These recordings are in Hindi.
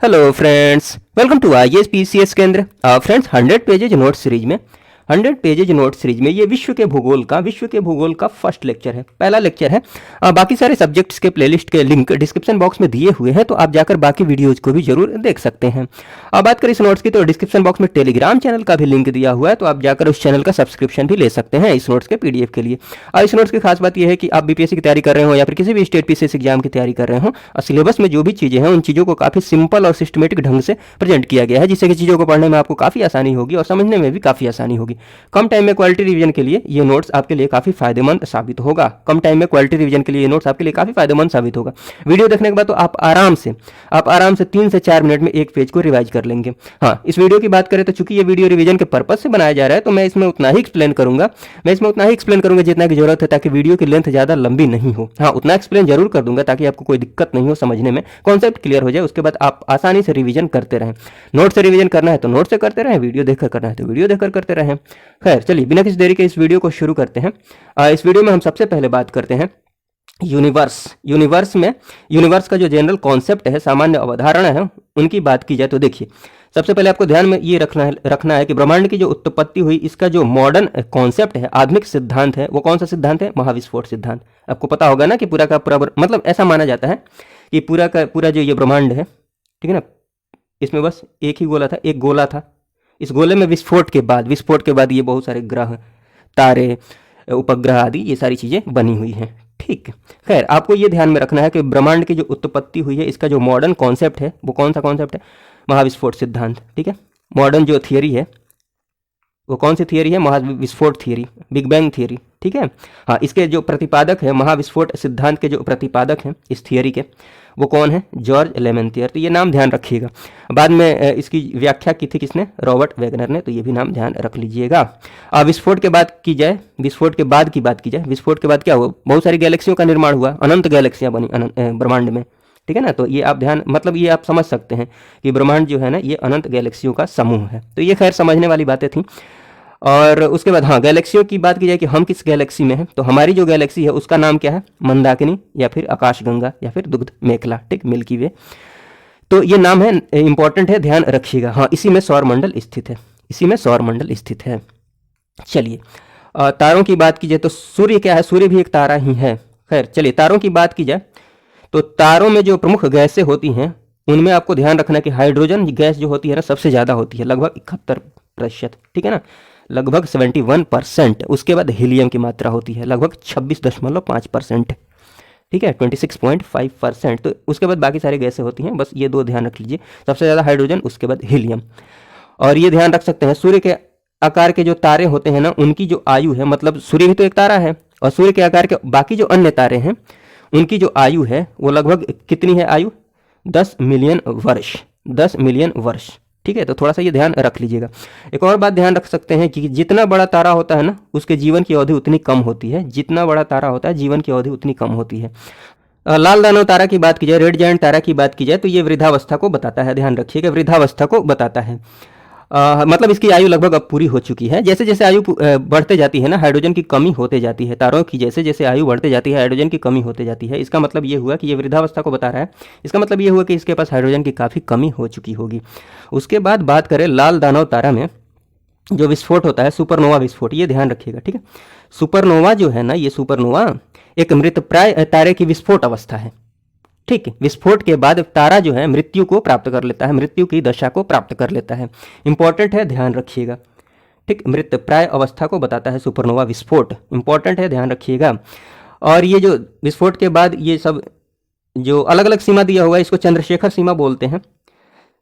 Hello friends, welcome to IAS PCS Kendra. Friends, 100 pages note series में 100 पेजेज नोट सीरीज में ये विश्व के भूगोल का फर्स्ट लेक्चर है, पहला लेक्चर है। बाकी सारे सब्जेक्ट्स के प्लेलिस्ट के लिंक डिस्क्रिप्शन बॉक्स में दिए हुए हैं, तो आप जाकर बाकी वीडियोज को भी जरूर देख सकते हैं। अब बात करें इस नोट्स की, तो डिस्क्रिप्शन बॉक्स में टेलीग्राम चैनल का भी लिंक दिया हुआ है, तो आप जाकर उस चैनल का सब्सक्रिप्शन भी ले सकते हैं इस नोट्स के पीडीएफ के लिए। और इस नोट्स की खास बात यह है कि आप बीपीएससी की तैयारी कर रहे हो या फिर किसी भी स्टेट पीसीएस एग्जाम की तैयारी कर रहे हो, और सिलेबस में जो भी चीजें हैं उन चीजों को काफी सिंपल और सिस्टमेटिक ढंग से प्रेजेंट किया गया है, जिससे कि चीजों को पढ़ने में आपको काफी आसानी होगी और समझने में भी काफी आसानी होगी। कम टाइम में क्वालिटी रिवीजन के लिए ये नोट्स आपके लिए काफी फायदेमंद साबित होगा। कम टाइम में क्वालिटी रिवीजन के लिए ये नोट्स आपके लिए काफी फायदेमंद साबित होगा। वीडियो देखने के बाद तो आप आराम से 3 से 4 मिनट में एक पेज को रिवाइज कर लेंगे। हाँ, इस वीडियो की बात करें तो चूंकि ये वीडियो रिवीजन के पर्पज से बनाया जा रहा है, तो मैं इसमें उतना ही एक्सप्लेन करूंगा जितना की जरूरत है, ताकि वीडियो की लेंथ ज्यादा लंबी नहीं हो। हाँ, उतना एक्सप्लेन जरूर कर दूंगा ताकि आपको कोई दिक्कत नहीं हो समझने में, कॉन्सेप्ट क्लियर हो जाए, उसके बाद आप आसानी से रिवीजन करते रहें। नोट से रिवीजन करना है तो नोट से करते रहें, वीडियो देखकर करना है तो वीडियो देखकर करते रहें। खैर, चलिए बिना किसी देरी के इस वीडियो को शुरू करते हैं। इस वीडियो में हम सबसे पहले बात करते हैं यूनिवर्स का जो जनरल कॉन्सेप्ट है, सामान्य अवधारणा है, उनकी बात की जाए तो देखिए, सबसे पहले आपको ध्यान में ये रखना है कि ब्रह्मांड की जो उत्पत्ति हुई, इसका जो मॉडर्न कॉन्सेप्ट है, आधुनिक सिद्धांत है, वो कौन सा सिद्धांत है? महाविस्फोट सिद्धांत। आपको पता होगा ना कि पूरा का पूरा, मतलब ऐसा माना जाता है कि पूरा का पूरा जो ये ब्रह्मांड है, ठीक है ना, इसमें बस एक ही गोला था, एक गोला था। इस गोले में विस्फोट के बाद ये बहुत सारे ग्रह, तारे, उपग्रह आदि ये सारी चीजें बनी हुई हैं। ठीक, खैर आपको ये ध्यान में रखना है कि ब्रह्मांड की जो उत्पत्ति हुई है, इसका जो मॉडर्न कॉन्सेप्ट है, वो कौन सा कॉन्सेप्ट है? महाविस्फोट सिद्धांत। ठीक है, मॉडर्न जो थियरी है वो कौन सी थियरी है? महाविस्फोट थियरी, बिग बैंग थियरी। ठीक है, हाँ, इसके जो प्रतिपादक है, महाविस्फोट सिद्धांत के जो प्रतिपादक हैं इस थियरी के, वो कौन है? जॉर्ज लेमेंथियर। तो ये नाम ध्यान रखिएगा। बाद में इसकी व्याख्या की थी किसने? रॉबर्ट वैगनर ने। तो ये भी नाम ध्यान रख लीजिएगा। विस्फोट के बाद की जाए, विस्फोट के बाद क्या हुआ? बहुत सारी गैलेक्सियों का निर्माण हुआ, अनंत गैलेक्सियां बनी ब्रह्मांड में। ठीक है ना, तो ये आप ध्यान, मतलब ये आप समझ सकते हैं कि ब्रह्मांड जो है ना, ये अनंत गैलेक्सियों का समूह है। तो ये खैर समझने वाली बातें थी। और उसके बाद हाँ, गैलेक्सियों की बात की जाए कि हम किस गैलेक्सी में हैं, तो हमारी जो गैलेक्सी है उसका नाम क्या है? मंदाकिनी, या फिर आकाशगंगा, या फिर दुग्ध मेखला। ठीक, मिल्की वे। तो ये नाम है, इंपॉर्टेंट है, ध्यान रखिएगा। हाँ, इसी में सौरमंडल स्थित है। चलिए, तारों की बात की जाए तो सूर्य क्या है? सूर्य भी एक तारा ही है। खैर, चलिए, तारों की बात की जाए तो तारों में जो प्रमुख गैसें होती हैं, उनमें आपको ध्यान रखना है कि हाइड्रोजन गैस जो होती है ना, सबसे ज़्यादा होती है, लगभग 71%। ठीक है ना, लगभग 71%। उसके बाद हीलियम की मात्रा होती है लगभग 26.5%। ठीक है, 26.5%। तो उसके बाद बाकी सारी गैसें होती हैं, बस ये दो ध्यान रख लीजिए, सबसे ज़्यादा हाइड्रोजन, उसके बाद हीलियम। और ये ध्यान रख सकते हैं, सूर्य के आकार के जो तारे होते हैं ना, उनकी जो आयु है, मतलब सूर्य भी तो एक तारा है, और सूर्य के आकार के बाकी जो अन्य तारे हैं, उनकी जो आयु है वो लगभग कितनी है? आयु 10 मिलियन वर्ष। 10 मिलियन वर्ष। ठीक है, तो थोड़ा सा ये ध्यान रख लीजिएगा। एक और बात ध्यान रख सकते हैं कि जितना बड़ा तारा होता है ना, उसके जीवन की अवधि उतनी कम होती है। जितना बड़ा तारा होता है, जीवन की अवधि उतनी कम होती है। लाल दानव तारा की बात की जाए, रेड जायंट तारा की बात की जाए, तो ये वृद्धावस्था को बताता है। ध्यान रखिएगा, वृद्धावस्था को बताता है। मतलब इसकी आयु लगभग अब पूरी हो चुकी है। जैसे जैसे आयु बढ़ते जाती है ना, हाइड्रोजन की कमी होते जाती है। तारों की जैसे जैसे आयु बढ़ते जाती है, हाइड्रोजन की कमी होते जाती है। इसका मतलब ये हुआ कि ये वृद्धावस्था को बता रहा है। इसका मतलब ये हुआ कि इसके पास हाइड्रोजन की काफ़ी कमी हो चुकी होगी। उसके बाद बात करें लाल दानव तारा में जो विस्फोट होता है, सुपरनोवा विस्फोट, ये ध्यान रखिएगा। ठीक है, सुपरनोवा जो है ना, ये सुपरनोवा एक मृतप्राय तारे की विस्फोट अवस्था है। ठीक है, विस्फोट के बाद तारा जो है मृत्यु को प्राप्त कर लेता है, मृत्यु की दशा को प्राप्त कर लेता है। इंपॉर्टेंट है, ध्यान रखिएगा। ठीक, मृतप्राय अवस्था को बताता है सुपरनोवा विस्फोट, इंपॉर्टेंट है, ध्यान रखिएगा। और ये जो विस्फोट के बाद ये सब जो अलग अलग सीमा दिया हुआ है, इसको चंद्रशेखर सीमा बोलते हैं।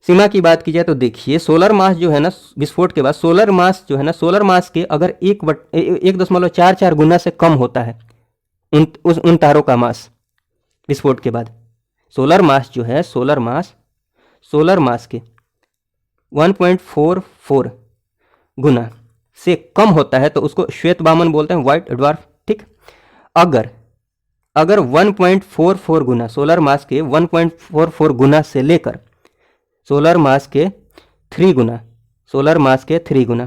सीमा की बात की जाए तो देखिए, सोलर मास जो है ना, विस्फोट के बाद सोलर मास जो है ना, सोलर मास के अगर 1.44 गुना से कम होता है उन तारों का मास विस्फोट के बाद, सोलर मास जो है, सोलर मास के 1.44 गुना से कम होता है तो उसको श्वेत वामन बोलते हैं, व्हाइट ड्वार्फ। ठीक, अगर 1.44 गुना, सोलर मास के 1.44 गुना से लेकर सोलर मास के 3 गुना,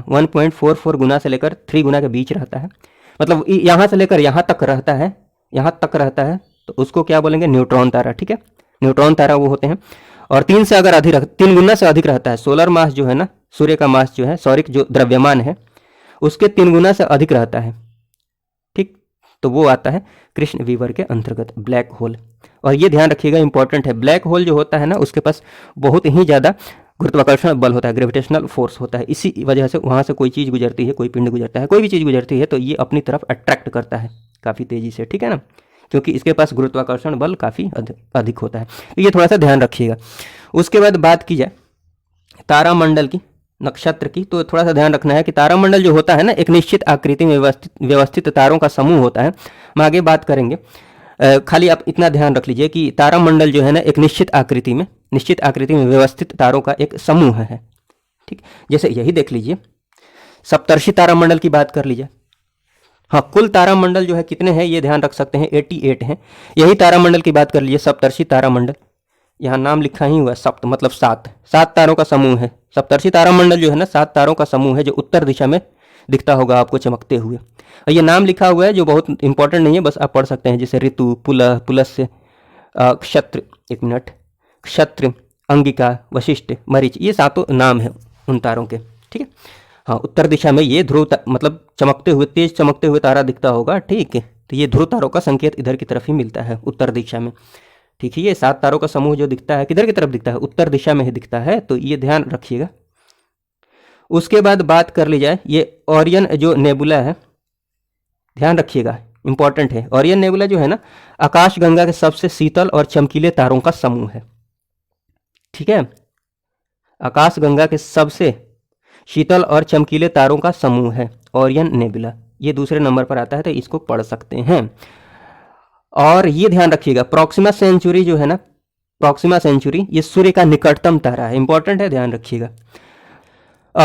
1.44 गुना से लेकर 3 गुना के बीच रहता है, मतलब यहां से लेकर यहां तक रहता है, तो उसको क्या बोलेंगे? न्यूट्रॉन तारा। ठीक है, न्यूट्रॉन तारा वो होते हैं। और 3 से अगर अधिक 3 गुना से अधिक रहता है, सोलर मास जो है ना, सूर्य का मास जो है, सौरिक जो द्रव्यमान है उसके 3 गुना से अधिक रहता है, ठीक, तो वो आता है कृष्ण वीवर के अंतर्गत, ब्लैक होल। और ये ध्यान रखिएगा, इंपॉर्टेंट है, ब्लैक होल जो होता है ना उसके पास बहुत ही ज़्यादा गुरुत्वाकर्षण बल होता है, ग्रेविटेशनल फोर्स होता है, इसी वजह से वहाँ से कोई चीज़ गुजरती है, कोई पिंड गुजरता है, कोई भी चीज़ गुजरती है तो ये अपनी तरफ अट्रैक्ट करता है काफ़ी तेज़ी से, ठीक है ना, क्योंकि इसके पास गुरुत्वाकर्षण बल काफ़ी अधिक होता है, तो ये थोड़ा सा ध्यान रखिएगा। उसके बाद बात की जाए तारामंडल की, नक्षत्र की, तो थोड़ा सा ध्यान रखना है कि तारामंडल जो होता है ना एक निश्चित आकृति में व्यवस्थित तारों का समूह होता है। हम आगे बात करेंगे, खाली आप इतना ध्यान रख लीजिए कि तारामंडल जो है ना एक निश्चित आकृति में व्यवस्थित तारों का एक समूह है, ठीक। जैसे यही देख लीजिए, सप्तर्षि तारामंडल की बात कर लीजिए। हाँ, कुल तारामंडल जो है कितने हैं ये ध्यान रख सकते हैं, 88 हैं। यही तारामंडल की बात कर लीजिए, सप्तर्षि तारामंडल, यहाँ नाम लिखा ही हुआ, सप्त मतलब 7 तारों का समूह है। सप्तर्षि तारामंडल जो है ना 7 तारों का समूह है, जो उत्तर दिशा में दिखता होगा आपको चमकते हुए। और ये नाम लिखा हुआ है जो बहुत इंपॉर्टेंट नहीं है, बस आप पढ़ सकते हैं, जैसे ऋतु, पुलह, पुलस्त्य, क्षत्र, 1 मिनट, क्षत्र, अंगिका, वशिष्ठ, मरीच, ये 7 नाम है उन तारों के, ठीक है। हाँ, उत्तर दिशा में ये ध्रुव मतलब चमकते हुए, तेज चमकते हुए तारा दिखता होगा, ठीक है, तो ये ध्रुव तारों का संकेत इधर की तरफ ही मिलता है, उत्तर दिशा में, ठीक है। ये 7 तारों का समूह जो दिखता है किधर की तरफ दिखता है, उत्तर दिशा में ही दिखता है, तो ये ध्यान रखिएगा। उसके बाद बात कर ली जाए, ये ओरियन जो नेबुला है, ध्यान रखिएगा, इंपॉर्टेंट है। ओरियन नेबुला जो है ना आकाशगंगा के सबसे शीतल और चमकीले तारों का समूह है, ठीक है। आकाशगंगा के सबसे शीतल और चमकीले तारों का समूह है ओरियन नेबुला, ये दूसरे नंबर पर आता है, तो इसको पढ़ सकते हैं। और ये ध्यान रखिएगा, प्रॉक्सिमा सेंचुरी जो है ना, प्रॉक्सिमा सेंचुरी ये सूर्य का निकटतम तारा है, इंपॉर्टेंट है, ध्यान रखिएगा।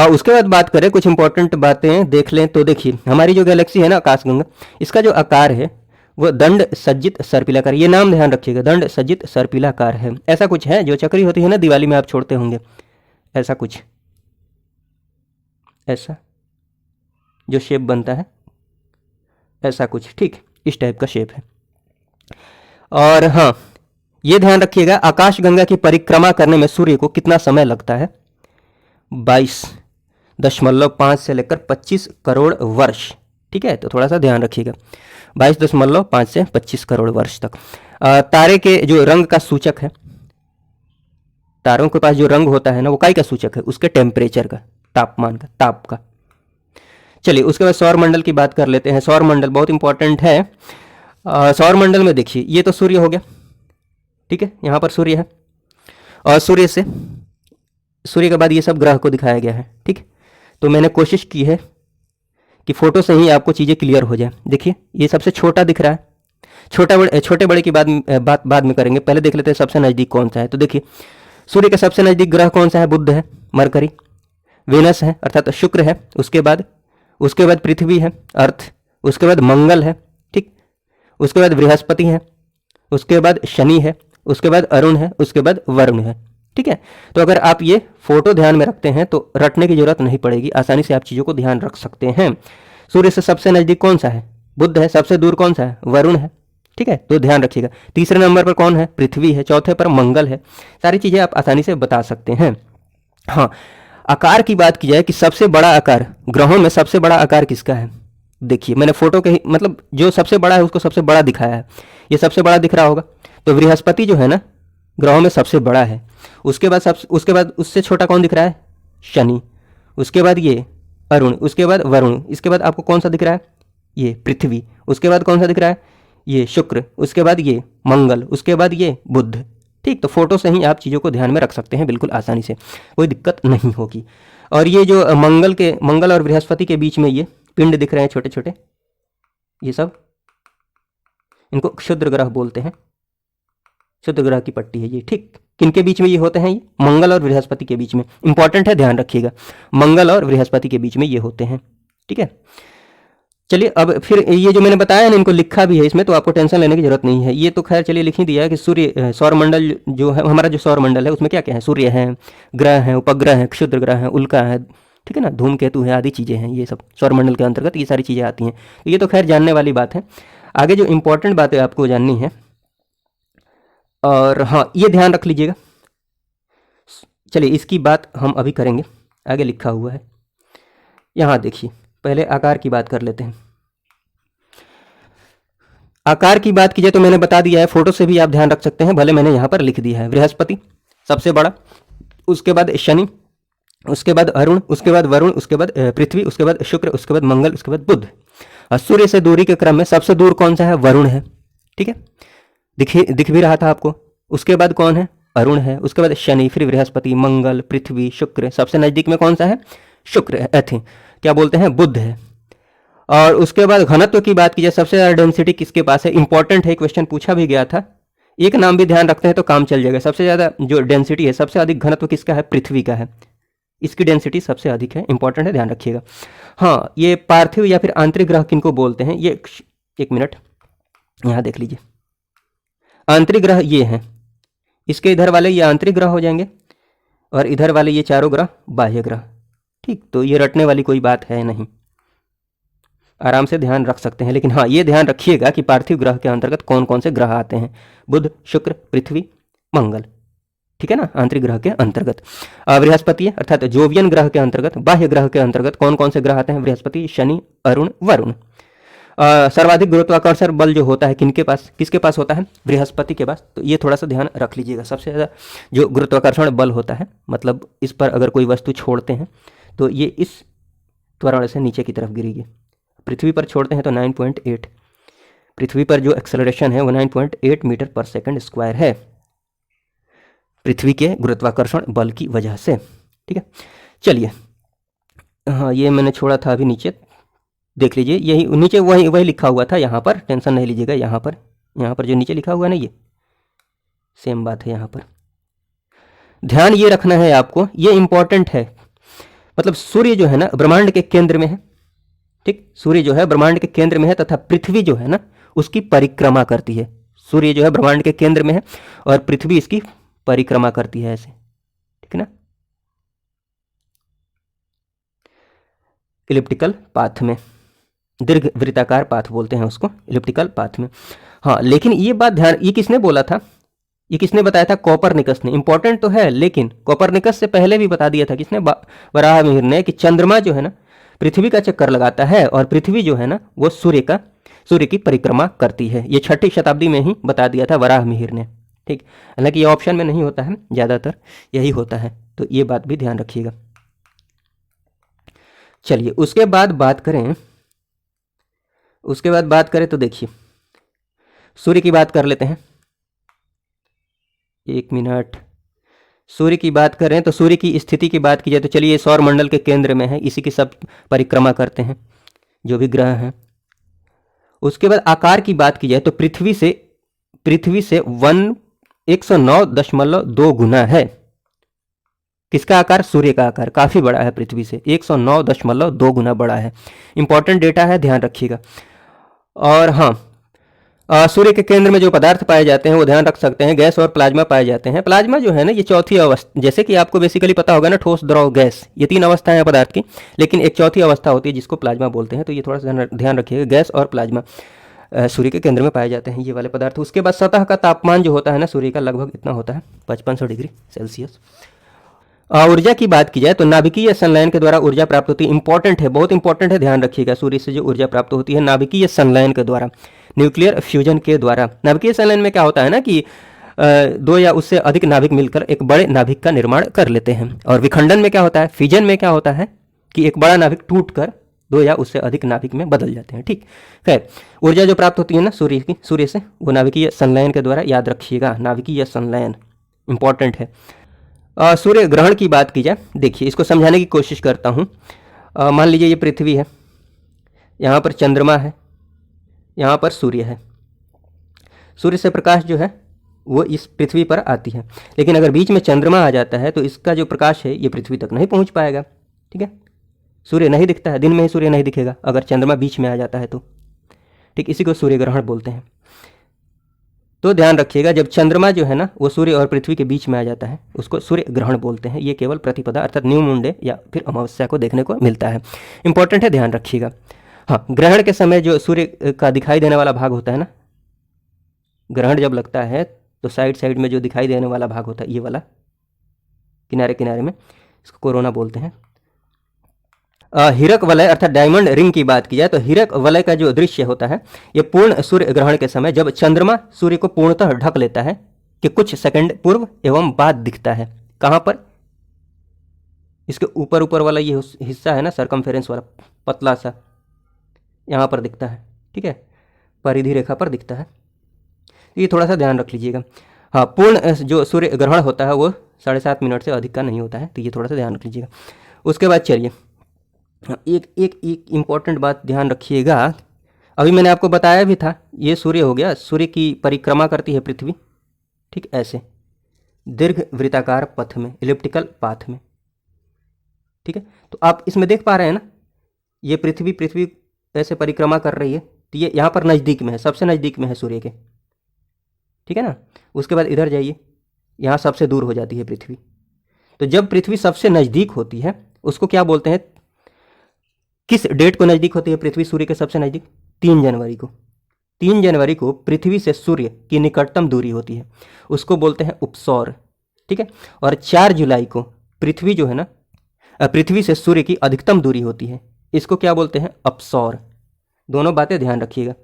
उसके बाद बात करें, कुछ इंपॉर्टेंट बातें देख लें, तो देखिए हमारी जो गैलेक्सी है ना आकाशगंगा, इसका जो आकार है वो दंड सज्जित सर्पिलाकार, ये नाम ध्यान रखिएगा, दंड सज्जित सर्पिलाकार है। ऐसा कुछ है, जो चक्री होती है ना दिवाली में आप छोड़ते होंगे, ऐसा कुछ, ऐसा जो शेप बनता है, ऐसा कुछ, ठीक, इस टाइप का शेप है। और हाँ, ये ध्यान रखिएगा, आकाशगंगा की परिक्रमा करने में सूर्य को कितना समय लगता है, 22.5 से लेकर 25 करोड़ वर्ष, ठीक है, तो थोड़ा सा ध्यान रखिएगा, 22.5 से 25 करोड़ वर्ष तक। तारे के जो रंग का सूचक है, तारों के पास जो रंग होता है ना वो काई का सूचक है, उसके टेम्परेचर का, तापमान का, ताप का। चलिए उसके बाद सौर मंडल की बात कर लेते हैं। सौर मंडल बहुत इंपॉर्टेंट है। सौर मंडल में देखिए, ये तो सूर्य हो गया, ठीक है, यहाँ पर सूर्य है, और सूर्य के बाद ये सब ग्रह को दिखाया गया है, ठीक। तो मैंने कोशिश की है कि फोटो से ही आपको चीज़ें क्लियर हो जाए। देखिए ये सबसे छोटा दिख रहा है, छोटे बड़े की बाद में करेंगे, पहले देख लेते हैं सबसे नज़दीक कौन सा है। तो देखिए सूर्य के सबसे नज़दीक ग्रह कौन सा है, बुध है, मरकरी, वेनस है अर्थात शुक्र है, उसके बाद पृथ्वी है, अर्थ, उसके बाद मंगल है, ठीक, उसके बाद बृहस्पति है, उसके बाद शनि है, उसके बाद अरुण है, उसके बाद वरुण है, ठीक है। तो अगर आप ये फोटो ध्यान में रखते हैं तो रटने की जरूरत नहीं पड़ेगी, आसानी से आप चीज़ों को ध्यान रख सकते हैं। सूर्य से सबसे नज़दीक कौन सा है, बुध है, सबसे दूर कौन सा है, वरुण है, ठीक है, तो ध्यान रखिएगा। तीसरे नंबर पर कौन है, पृथ्वी है, चौथे पर मंगल है। सारी चीज़ें आप आसानी से बता सकते हैं। हाँ, आकार की बात की जाए कि सबसे बड़ा आकार, ग्रहों में सबसे बड़ा आकार किसका है, देखिए मैंने फोटो के ही मतलब जो सबसे बड़ा है उसको सबसे बड़ा दिखाया है, ये सबसे बड़ा दिख रहा होगा, तो बृहस्पति जो है ना ग्रहों में सबसे बड़ा है। उसके बाद उससे छोटा कौन दिख रहा है, शनि, उसके बाद ये अरुण, उसके बाद वरुण, इसके बाद आपको कौन सा दिख रहा है, ये पृथ्वी, उसके बाद कौन सा दिख रहा है, ये शुक्र, उसके बाद ये मंगल, उसके बाद ये बुध, ठीक। तो फोटो से ही आप चीज़ों को ध्यान में रख सकते हैं बिल्कुल आसानी से, कोई दिक्कत नहीं होगी। और ये जो मंगल और बृहस्पति के बीच में ये पिंड दिख रहे हैं छोटे छोटे, ये सब, इनको क्षुद्र ग्रह बोलते हैं, क्षुद्र ग्रह की पट्टी है ये, ठीक। किनके बीच में ये होते हैं, ये मंगल और बृहस्पति के बीच में, इंपॉर्टेंट है, ध्यान रखिएगा, मंगल और बृहस्पति के बीच में ये होते हैं, ठीक है। चलिए अब फिर ये जो मैंने बताया ना, इनको लिखा भी है इसमें, तो आपको टेंशन लेने की जरूरत नहीं है। ये तो खैर चलिए लिख ही दिया है कि सूर्य सौर मंडल जो है हमारा, जो सौर मंडल है उसमें क्या क्या है, सूर्य है, ग्रह हैं, उपग्रह हैं, क्षुद्र ग्रह हैं, उल्का है, ठीक है ना, धूमकेतु है, आदि चीज़ें हैं, ये सब सौर मंडल के अंतर्गत ये सारी चीज़ें आती हैं। ये तो खैर जानने वाली बात है। आगे जो इंपॉर्टेंट बातें आपको जाननी है, और हाँ ये ध्यान रख लीजिएगा, चलिए इसकी बात हम अभी करेंगे, आगे लिखा हुआ है। यहाँ देखिए, पहले आकार की बात कर लेते हैं। आकार की बात कीजिए तो मैंने बता दिया है, फोटो से भी आप ध्यान रख सकते हैं, भले मैंने यहाँ पर लिख दिया है। बृहस्पति सबसे बड़ा, उसके बाद शनि, उसके बाद अरुण, उसके बाद वरुण, उसके बाद पृथ्वी, उसके बाद शुक्र, उसके बाद मंगल, उसके बाद बुध। और सूर्य से दूरी के क्रम में सबसे दूर कौन सा है? वरुण है। ठीक है, दिख भी रहा था आपको। उसके बाद कौन है? अरुण है। उसके बाद शनि, फिर बृहस्पति, मंगल, पृथ्वी, शुक्र। सबसे नजदीक में कौन सा है? शुक्र है, क्या बोलते हैं, बुध है। और उसके बाद घनत्व की बात कीजिए, सबसे ज्यादा डेंसिटी किसके पास है? इंपॉर्टेंट है, क्वेश्चन पूछा भी गया था। एक नाम भी ध्यान रखते हैं तो काम चल जाएगा। सबसे ज्यादा जो डेंसिटी है, सबसे अधिक घनत्व किसका है? पृथ्वी का है। इसकी डेंसिटी सबसे अधिक है, इंपॉर्टेंट है, ध्यान रखिएगा। हाँ, ये पार्थिव या फिर आंतरिक ग्रह किनको बोलते हैं? ये एक मिनट यहाँ देख लीजिए। आंतरिक ग्रह ये हैं, इसके इधर वाले ये आंतरिक ग्रह हो जाएंगे और इधर वाले ये चारों ग्रह बाह्य ग्रह। ठीक, तो ये रटने वाली कोई बात है नहीं, आराम से ध्यान रख सकते हैं। लेकिन हाँ, ये ध्यान रखिएगा कि पार्थिव ग्रह के अंतर्गत कौन कौन से ग्रह आते हैं? बुध, शुक्र, पृथ्वी, मंगल। ठीक है ना, आंतरिक ग्रह के अंतर्गत। बृहस्पति अर्थात जोवियन ग्रह के अंतर्गत, बाह्य ग्रह के अंतर्गत कौन कौन से ग्रह आते हैं? बृहस्पति, शनि, अरुण, वरुण। सर्वाधिक गुरुत्वाकर्षण बल जो होता है किनके पास, किसके पास होता है? बृहस्पति के पास। तो ये थोड़ा सा ध्यान रख लीजिएगा। सबसे ज़्यादा जो गुरुत्वाकर्षण बल होता है, मतलब इस पर अगर कोई वस्तु छोड़ते हैं तो ये इस त्वरण से नीचे की तरफ गिरेगी। पृथ्वी पर छोड़ते हैं तो 9.8, पृथ्वी पर जो एक्सेलरेशन है वो 9.8 मीटर पर सेकंड स्क्वायर है, पृथ्वी के गुरुत्वाकर्षण बल की वजह से। ठीक है, चलिए, हाँ ये मैंने छोड़ा था अभी नीचे, देख लीजिए, यही नीचे वही लिखा हुआ था यहाँ पर, टेंशन नहीं लीजिएगा। यहाँ पर जो नीचे लिखा हुआ है ना, ये सेम बात है। यहाँ पर ध्यान ये रखना है आपको, ये इंपॉर्टेंट है। मतलब सूर्य जो है ना ब्रह्मांड के केंद्र में है। ठीक, सूर्य जो है ब्रह्मांड के केंद्र में है तथा पृथ्वी जो है ना उसकी परिक्रमा करती है। सूर्य जो है ब्रह्मांड के केंद्र में है और पृथ्वी इसकी परिक्रमा करती है ऐसे। ठीक है ना, इलिप्टिकल पाथ में, दीर्घ वृत्ताकार पाथ बोलते हैं उसको, इलिप्टिकल पाथ में। हाँ, लेकिन ये बात ध्यान, ये किसने बोला था? ये किसने बताया था? कोपरनिकस ने। इंपॉर्टेंट तो है, लेकिन कोपरनिकस से पहले भी बता दिया था किसने? वराहमिहिर ने, कि चंद्रमा जो है ना पृथ्वी का चक्कर लगाता है और पृथ्वी जो है ना वो सूर्य की परिक्रमा करती है। ये 6ठी शताब्दी में ही बता दिया था वराहमिहिर ने। ठीक, हालांकि ये ऑप्शन में नहीं होता है, ज़्यादातर यही होता है, तो ये बात भी ध्यान रखिएगा। चलिए, उसके बाद बात करें तो देखिए, सूर्य की बात कर लेते हैं। एक मिनट, सूर्य की बात करें तो सूर्य की स्थिति की बात की जाए तो चलिए, सौर मंडल के केंद्र में है, इसी की सब परिक्रमा करते हैं जो भी ग्रह हैं। उसके बाद आकार की बात की जाए तो पृथ्वी से 109.2 गुना है। किसका आकार? सूर्य का आकार काफ़ी बड़ा है, पृथ्वी से 109.2 गुना बड़ा है। इंपॉर्टेंट डेटा है, ध्यान रखिएगा। और हाँ, सूर्य के केंद्र में जो पदार्थ पाए जाते हैं वो ध्यान रख सकते हैं, गैस और प्लाज्मा पाए जाते हैं। प्लाज्मा जो है ना ये चौथी अवस्था, जैसे कि आपको बेसिकली पता होगा ना, ठोस, द्रव, गैस, ये 3 अवस्थाएं हैं पदार्थ की, लेकिन एक चौथी अवस्था होती है जिसको प्लाज्मा बोलते हैं। तो ये थोड़ा सा ध्यान रखिएगा, गैस और प्लाज्मा सूर्य के केंद्र में पाए जाते हैं ये वाले पदार्थ। उसके बाद सतह का तापमान जो होता है ना सूर्य का, लगभग इतना होता है, 5500 डिग्री सेल्सियस। ऊर्जा की बात की जाए तो नाभिकीय संलयन के द्वारा ऊर्जा प्राप्त होती है। इंपॉर्टेंट है, बहुत इंपॉर्टेंट है, ध्यान रखिएगा। सूर्य से जो ऊर्जा प्राप्त होती है नाभिकीय संलयन के द्वारा, न्यूक्लियर फ्यूजन के द्वारा। नाभिकीय संलयन में क्या होता है ना कि 2 या उससे अधिक नाभिक मिलकर एक बड़े नाभिक का निर्माण कर लेते हैं। और विखंडन में क्या होता है, फिजन में क्या होता है कि एक बड़ा नाभिक टूटकर 2 या उससे अधिक नाभिक में बदल जाते हैं। ठीक, खैर, ऊर्जा जो प्राप्त होती है ना सूर्य से, वो नाभिकीय संलयन के द्वारा, याद रखिएगा, नाभिकीय संलयन इंपॉर्टेंट है। सूर्य ग्रहण की बात की जाए, देखिए इसको समझाने की कोशिश करता हूँ। मान लीजिए ये पृथ्वी है, यहाँ पर चंद्रमा है, यहाँ पर सूर्य है। सूर्य से प्रकाश जो है वो इस पृथ्वी पर आती है, लेकिन अगर बीच में चंद्रमा आ जाता है तो इसका जो प्रकाश है ये पृथ्वी तक नहीं पहुँच पाएगा। ठीक है, सूर्य नहीं दिखता है, दिन में ही सूर्य नहीं दिखेगा अगर चंद्रमा बीच में आ जाता है तो। ठीक, इसी को सूर्य ग्रहण बोलते हैं। तो ध्यान रखिएगा, जब चंद्रमा जो है ना वो सूर्य और पृथ्वी के बीच में आ जाता है उसको सूर्य ग्रहण बोलते हैं। ये केवल प्रतिपदा अर्थात न्यू मून डे या फिर अमावस्या को देखने को मिलता है। इंपॉर्टेंट है, ध्यान रखिएगा। हाँ, ग्रहण के समय जो सूर्य का दिखाई देने वाला भाग होता है ना, ग्रहण जब लगता है तो साइड में जो दिखाई देने वाला भाग होता है ये वाला, किनारे किनारे में, इसको कोरोना बोलते हैं। हीरक वलय अर्थात डायमंड रिंग की बात की जाए तो हीरक वलय का जो दृश्य होता है ये पूर्ण सूर्य ग्रहण के समय जब चंद्रमा सूर्य को पूर्णतः ढक लेता है कि कुछ सेकंड पूर्व एवं बाद दिखता है। कहाँ पर? इसके ऊपर ऊपर वाला ये हिस्सा है ना, सर्कमफेरेंस वाला पतला सा, यहाँ पर दिखता है, ठीक है, परिधि रेखा पर दिखता है। ये थोड़ा सा ध्यान रख लीजिएगा। हाँ, पूर्ण जो सूर्य ग्रहण होता है वो 7.5 मिनट से अधिक का नहीं होता है, तो ये थोड़ा सा ध्यान रख लीजिएगा। उसके बाद चलिए एक एक एक इम्पॉर्टेंट बात ध्यान रखिएगा। अभी मैंने आपको बताया भी था, ये सूर्य हो गया, सूर्य की परिक्रमा करती है पृथ्वी, ठीक ऐसे दीर्घ वृत्ताकार पथ में, इलिप्टिकल पाथ में, ठीक है। तो आप इसमें देख पा रहे हैं ना, ये पृथ्वी ऐसे परिक्रमा कर रही है, तो ये यहाँ पर नज़दीक में है, सबसे नज़दीक में है सूर्य के, ठीक है ना। उसके बाद इधर जाइए, यहाँ सबसे दूर हो जाती है पृथ्वी। तो जब पृथ्वी सबसे नज़दीक होती है उसको क्या बोलते हैं? किस डेट को नज़दीक होती है पृथ्वी सूर्य के सबसे नज़दीक? 3 जनवरी को। 3 जनवरी को पृथ्वी से सूर्य की निकटतम दूरी होती है, उसको बोलते हैं उपसौर, ठीक है। और 4 जुलाई को पृथ्वी जो है ना, पृथ्वी से सूर्य की अधिकतम दूरी होती है, इसको क्या बोलते हैं? अपसौर। दोनों बातें ध्यान रखिएगा।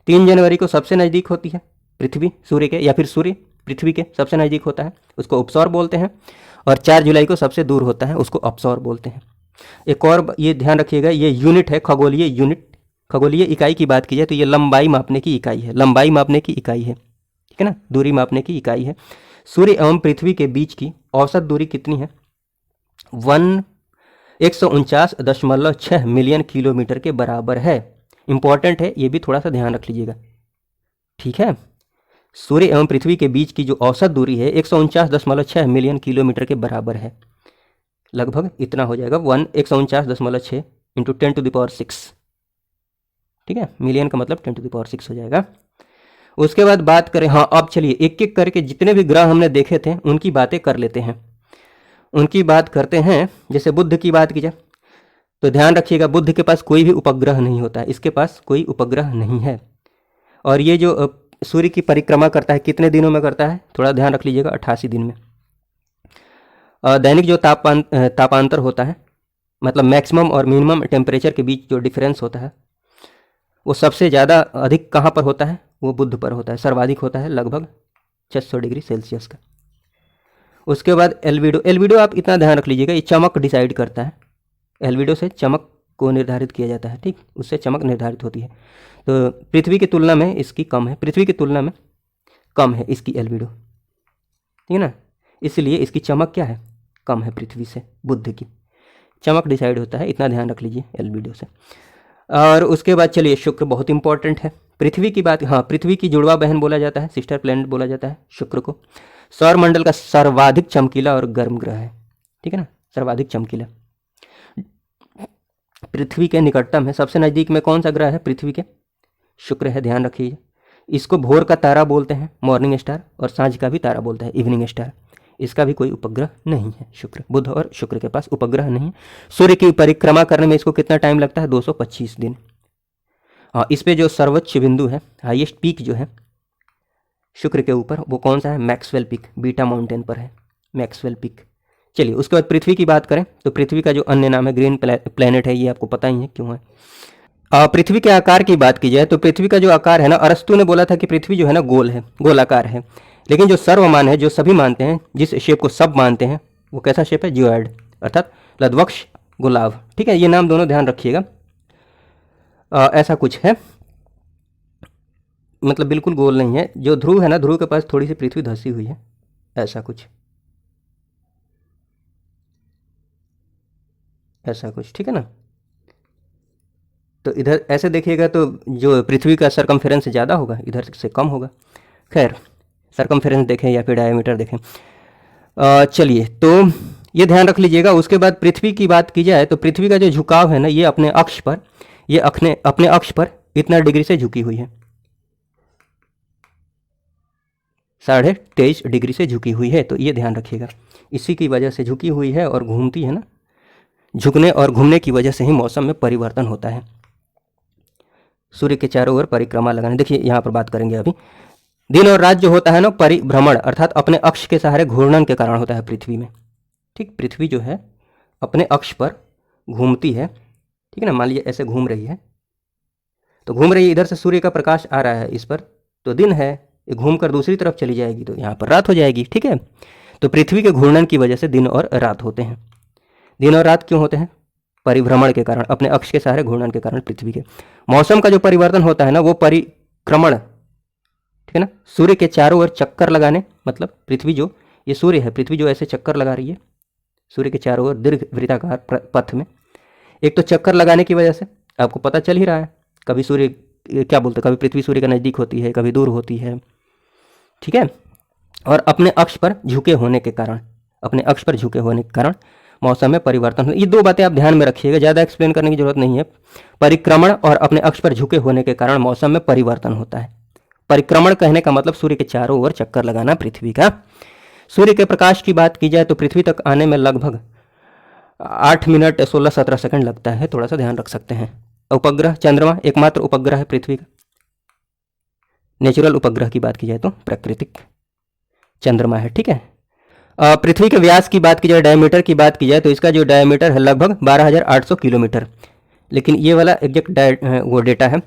3 जनवरी को सबसे नज़दीक होती है पृथ्वी सूर्य के, या फिर सूर्य पृथ्वी के सबसे नज़दीक होता है, उसको उपसौर बोलते हैं। और 4 जुलाई को सबसे दूर होता है, उसको अपसौर बोलते हैं। एक और ये ध्यान रखिएगा, ये यूनिट है, खगोलीय यूनिट, खगोलीय इकाई की बात की जाए तो ये लंबाई मापने की इकाई है, लंबाई मापने की इकाई है, ठीक है ना, दूरी मापने की इकाई है। सूर्य एवं पृथ्वी के बीच की औसत दूरी कितनी है? 149.6 मिलियन किलोमीटर के बराबर है। इंपॉर्टेंट है, ये भी थोड़ा सा ध्यान रख लीजिएगा, ठीक है। सूर्य एवं पृथ्वी के बीच की जो औसत दूरी है 149.6 मिलियन किलोमीटर के बराबर है, लगभग इतना हो जाएगा, 149.6 इंटू 10⁶, ठीक है, मिलियन का मतलब 10⁶ हो जाएगा। उसके बाद बात करें, हाँ अब चलिए एक एक करके जितने भी ग्रह हमने देखे थे उनकी बातें कर लेते हैं, उनकी बात करते हैं। जैसे बुध की बात की जाए तो ध्यान रखिएगा, बुध के पास कोई भी उपग्रह नहीं होता है, इसके पास कोई उपग्रह नहीं है। और ये जो सूर्य की परिक्रमा करता है कितने दिनों में करता है? थोड़ा ध्यान रख लीजिएगा, 88 दिन में। दैनिक जो तापांतर होता है, मतलब मैक्सिमम और मिनिमम टेम्परेचर के बीच जो डिफरेंस होता है वो सबसे ज़्यादा अधिक कहाँ पर होता है? वो बुध पर होता है, सर्वाधिक होता है लगभग 600 डिग्री सेल्सियस का। उसके बाद एल्बिडो, एल्बिडो आप इतना ध्यान रख लीजिएगा, ये चमक डिसाइड करता है, एल्बिडो से चमक को निर्धारित किया जाता है, ठीक, उससे चमक निर्धारित होती है। तो पृथ्वी की तुलना में इसकी कम है, पृथ्वी की तुलना में कम है इसकी एल्बिडो, ठीक है ना, इसलिए इसकी चमक क्या है? कम है पृथ्वी से, बुध की चमक डिसाइड होता है, इतना ध्यान रख लीजिए एल्बिडो से। और उसके बाद चलिए शुक्र बहुत इंपॉर्टेंट है। पृथ्वी की बात, हाँ पृथ्वी की जुड़वा बहन बोला जाता है, सिस्टर प्लैनेट बोला जाता है शुक्र को। सौर मंडल का सर्वाधिक चमकीला और गर्म ग्रह है, ठीक है ना, सर्वाधिक चमकीला, पृथ्वी के निकटतम है। सबसे नज़दीक में कौन सा ग्रह है पृथ्वी के? शुक्र है, ध्यान रखिए। इसको भोर का तारा बोलते हैं, मॉर्निंग स्टार, और सांझ का भी तारा बोलते हैं, इवनिंग स्टार। इसका भी कोई उपग्रह नहीं है शुक्र, बुध और शुक्र के पास उपग्रह नहीं है। सूर्य की परिक्रमा करने में इसको कितना टाइम लगता है? 225 दिन। हाँ, इस पे जो सर्वोच्च बिंदु है, हाईएस्ट पीक जो है शुक्र के ऊपर, वो कौन सा है? मैक्सवेल पीक, बीटा माउंटेन पर है मैक्सवेल पीक। चलिए उसके बाद पृथ्वी की बात करें तो पृथ्वी का जो अन्य नाम है ग्रीन प्लैनेट है, ये आपको पता ही है क्यों है। पृथ्वी के आकार की बात की जाए तो पृथ्वी का जो आकार है ना, अरस्तु ने बोला था कि पृथ्वी जो है ना गोल है, गोलाकार है, लेकिन जो सर्वमान है, जो सभी मानते हैं, जिस शेप को सब मानते हैं, वो कैसा शेप है? जियोइड, अर्थात लद्वक्ष गुलाब, ठीक है, ये नाम दोनों ध्यान रखिएगा। ऐसा कुछ है, मतलब बिल्कुल गोल नहीं है। जो ध्रुव है ना, ध्रुव के पास थोड़ी सी पृथ्वी धंसी हुई है, ऐसा कुछ, ऐसा कुछ, ठीक है ना। तो इधर ऐसे देखिएगा तो जो पृथ्वी का सरकमफेरेंस ज़्यादा होगा, इधर से कम होगा। खैर, सरकमफेरेंस देखें या फिर डायमीटर देखें। चलिए तो ये ध्यान रख लीजिएगा। उसके बाद पृथ्वी की बात की जाए तो पृथ्वी का जो झुकाव है ना, ये अपने अक्ष पर, ये अपने अक्ष पर इतना डिग्री से झुकी हुई है, 23.5 डिग्री से झुकी हुई है। तो ये ध्यान रखिएगा, इसी की वजह से झुकी हुई है और घूमती है ना, झुकने और घूमने की वजह से ही मौसम में परिवर्तन होता है। सूर्य के चारों ओर परिक्रमा लगाने, देखिए यहाँ पर बात करेंगे अभी। दिन और रात जो होता है ना, परिभ्रमण अर्थात अपने अक्ष के सहारे घूर्णन के कारण होता है पृथ्वी में, ठीक, पृथ्वी जो है अपने अक्ष पर घूमती है, ठीक है ना। मान लीजिए ऐसे घूम रही है, तो घूम रही है, इधर से सूर्य का प्रकाश आ रहा है इस पर, तो दिन है, ये घूम कर दूसरी तरफ चली जाएगी तो यहाँ पर रात हो जाएगी, ठीक है। तो पृथ्वी के घूर्णन की वजह से दिन और रात होते हैं। दिन और रात क्यों होते हैं? परिभ्रमण के कारण, अपने अक्ष के सहारे घूर्णन के कारण पृथ्वी के। मौसम का जो परिवर्तन होता है ना, वो परिक्रमण, ठीक है ना, सूर्य के चारों ओर चक्कर लगाने, मतलब पृथ्वी जो, ये सूर्य है, पृथ्वी जो ऐसे चक्कर लगा रही है सूर्य के चारों ओर दीर्घ वृत्ताकार पथ में, एक तो चक्कर लगाने की वजह से आपको पता चल ही रहा है, कभी सूर्य क्या बोलते हैं, कभी पृथ्वी सूर्य के नज़दीक होती है, कभी दूर होती है, ठीक है। और अपने अक्ष पर झुके होने के कारण, अपने अक्ष पर झुके होने के कारण मौसम में परिवर्तन। ये दो बातें आप ध्यान में रखिएगा, ज़्यादा एक्सप्लेन करने की जरूरत नहीं है। परिक्रमण और अपने अक्ष पर झुके होने के कारण मौसम में परिवर्तन होता है। परिक्रमण कहने का मतलब सूर्य के चारों ओर चक्कर लगाना पृथ्वी का। सूर्य के प्रकाश की बात की जाए तो पृथ्वी तक आने में लगभग 8 मिनट 16-17 सेकंड लगता है, थोड़ा सा ध्यान रख सकते हैं। उपग्रह चंद्रमा एकमात्र उपग्रह है पृथ्वी का। नेचुरल उपग्रह की बात की जाए तो प्राकृतिक चंद्रमा है, ठीक है। पृथ्वी के व्यास की बात की जाए, डायमीटर की बात की जाए तो इसका जो डायमीटर है लगभग 12,800 किलोमीटर, लेकिन ये वाला एग्जैक्ट वो डेटा है